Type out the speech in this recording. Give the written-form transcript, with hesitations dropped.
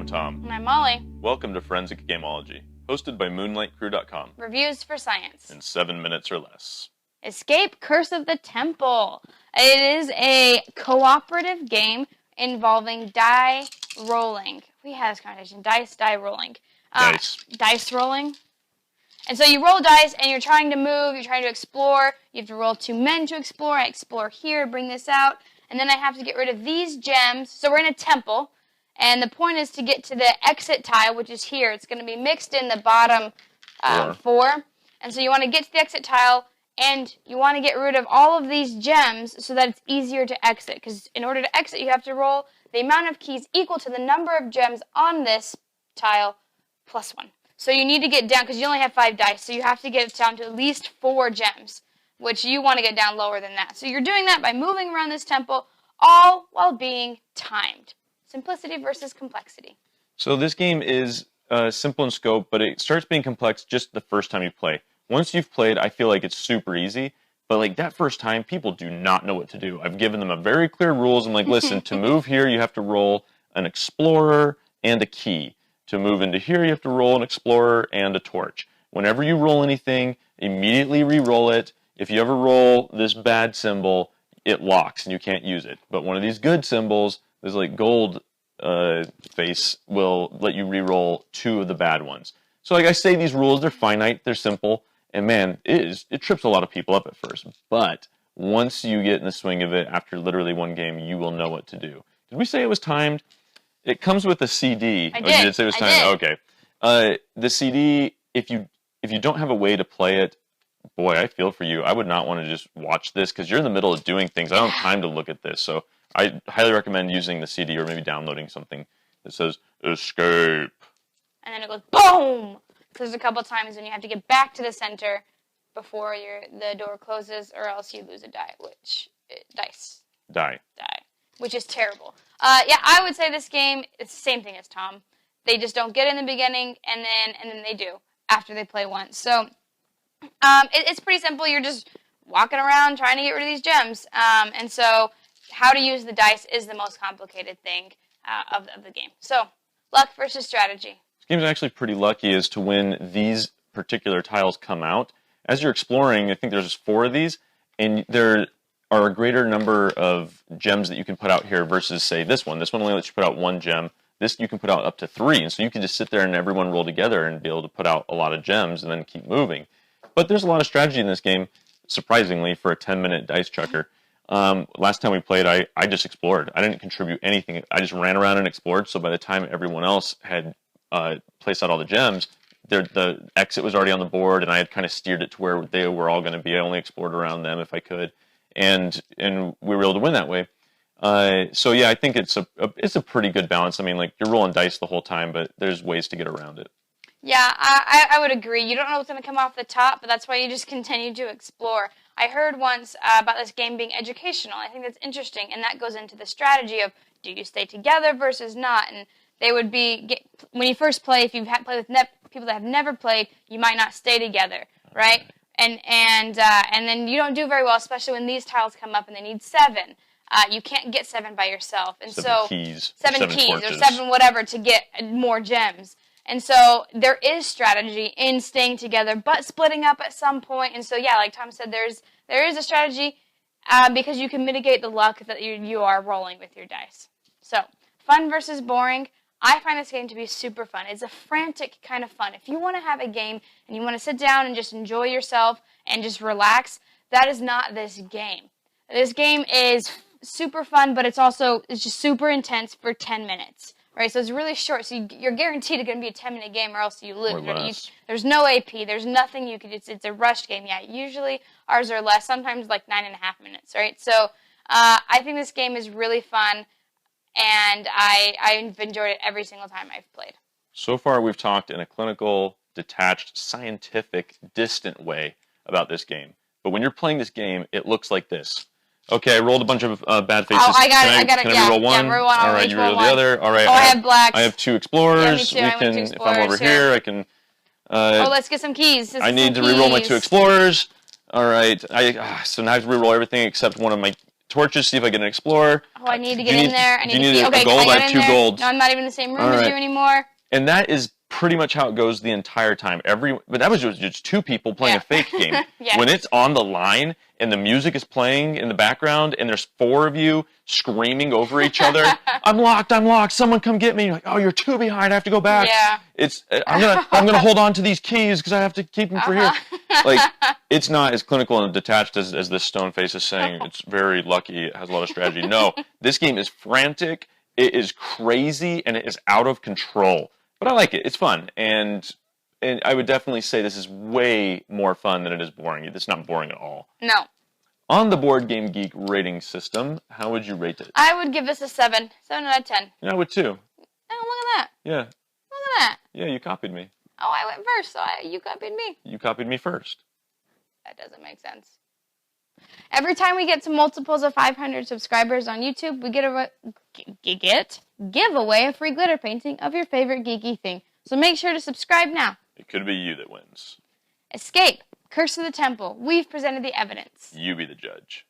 I'm Tom. And I'm Molly. Welcome to Forensic Gameology, hosted by MoonlightCrew.com. Reviews for science. In 7 minutes or less. Escape Curse of the Temple. It is a cooperative game involving die rolling. We had this conversation. Die rolling. Dice rolling. And so you roll dice and you're trying to move, you're trying to explore. You have to roll 2 men to explore. I explore here, bring this out. And then I have to get rid of these gems. So we're in a temple. And the point is to get to the exit tile, which is here. It's going to be mixed in the bottom 4. And so you want to get to the exit tile, and you want to get rid of all of these gems so that it's easier to exit. Because in order to exit, you have to roll the amount of keys equal to the number of gems on this tile plus 1. So you need to get down, because you only have 5 dice, so you have to get it down to at least 4 gems, which you want to get down lower than that. So you're doing that by moving around this temple, all while being timed. Simplicity versus complexity. So this game is simple in scope, but it starts being complex just the first time you play. Once you've played, I feel like it's super easy, but like that first time, people do not know what to do. I've given them a very clear rules. I'm like, listen, to move here, you have to roll an explorer and a key. To move into here, you have to roll an explorer and a torch. Whenever you roll anything, immediately re-roll it. If you ever roll this bad symbol, it locks and you can't use it. But one of these good symbols, this like gold face, will let you re-roll 2 of the bad ones. So like I say, these rules, they're finite, they're simple, and man, it trips a lot of people up at first. But once you get in the swing of it, after literally 1 game, you will know what to do. Did we say it was timed? It comes with a CD. I did. You did say it was timed? Okay. The CD, if you don't have a way to play it, boy, I feel for you. I would not want to just watch this because you're in the middle of doing things. I don't have time to look at this. So I highly recommend using the CD or maybe downloading something that says escape. And then it goes boom! So there's a couple times when you have to get back to the center before the door closes, or else you lose a die, which is terrible. Yeah, I would say this game, it's the same thing as Tom. They just don't get in the beginning, and then they do after they play once. So it's pretty simple. You're just walking around trying to get rid of these gems. And so how to use the dice is the most complicated thing of the game. So luck versus strategy. This game's actually pretty lucky as to when these particular tiles come out. As you're exploring, I think there's 4 of these, and there are a greater number of gems that you can put out here versus, say, this one. This one only lets you put out 1 gem. This you can put out up to 3, and so you can just sit there and everyone roll together and be able to put out a lot of gems and then keep moving. But there's a lot of strategy in this game, surprisingly, for a 10-minute dice chucker. Last time we played, I just explored. I didn't contribute anything. I just ran around and explored, so by the time everyone else had placed out all the gems, the exit was already on the board, and I had kind of steered it to where they were all going to be. I only explored around them if I could, and we were able to win that way. So yeah, I think it's a pretty good balance. I mean, like, you're rolling dice the whole time, but there's ways to get around it. Yeah, I would agree. You don't know what's going to come off the top, but that's why you just continue to explore. I heard once about this game being educational. I think that's interesting, and that goes into the strategy of, do you stay together versus not? And they would be, when you first play, if you've played with people that have never played, you might not stay together, right? And then you don't do very well, especially when these tiles come up and they need 7. You can't get 7 by yourself, and 7 keys, 7 keys or 7 whatever to get more gems. And so there is strategy in staying together, but splitting up at some point. And so yeah, like Tom said, there is a strategy because you can mitigate the luck that you are rolling with your dice. So fun versus boring. I find this game to be super fun. It's a frantic kind of fun. If you want to have a game and you want to sit down and just enjoy yourself and just relax, that is not this game. This game is super fun, but it's just super intense for 10 minutes. Right, so it's really short, so you're guaranteed it's going to be a 10-minute game or else you lose. Right? There's no AP, there's nothing you could, it's a rushed game. Yeah, usually ours are less, sometimes like 9.5 minutes, right? So I think this game is really fun, and I've enjoyed it every single time I've played. So far, we've talked in a clinical, detached, scientific, distant way about this game. But when you're playing this game, it looks like this. Okay, I rolled a bunch of bad faces. Oh, I got it. Can I reroll 1? Yeah, roll 1. All right, you roll the other. All right. Oh, I have blacks. I have 2 explorers. Yeah, me too. I went 2 explorers. If I'm over here, I can. Let's get some keys. I need to reroll my 2 explorers. All right. So now I have to reroll everything except one of my torches, see if I get an explorer. Oh, I need to get in there. I need to see. A gold? I have 2 golds. No, I'm not even in the same room as you anymore. And that is pretty much how it goes the entire time. But that was just 2 people playing a fake game. Yes. When it's on the line and the music is playing in the background and there's 4 of you screaming over each other, I'm locked, someone come get me. You're like, oh, you're 2 behind, I have to go back. Yeah. I'm gonna hold on to these keys because I have to keep them for here. Like, it's not as clinical and detached as this stone face is saying. It's very lucky, it has a lot of strategy. No, this game is frantic, it is crazy, and it is out of control. But I like it. It's fun, and I would definitely say this is way more fun than it is boring. It's not boring at all. No. On the Board Game Geek rating system, how would you rate it? I would give this a 7. 7 out of 10. Yeah, I would too. Oh, look at that. Yeah. Look at that. Yeah, you copied me. Oh, I went first, so you copied me. You copied me first. That doesn't make sense. Every time we get to multiples of 500 subscribers on YouTube, we give away a free glitter painting of your favorite geeky thing. So make sure to subscribe now. It could be you that wins. Escape. Curse of the Temple. We've presented the evidence. You be the judge.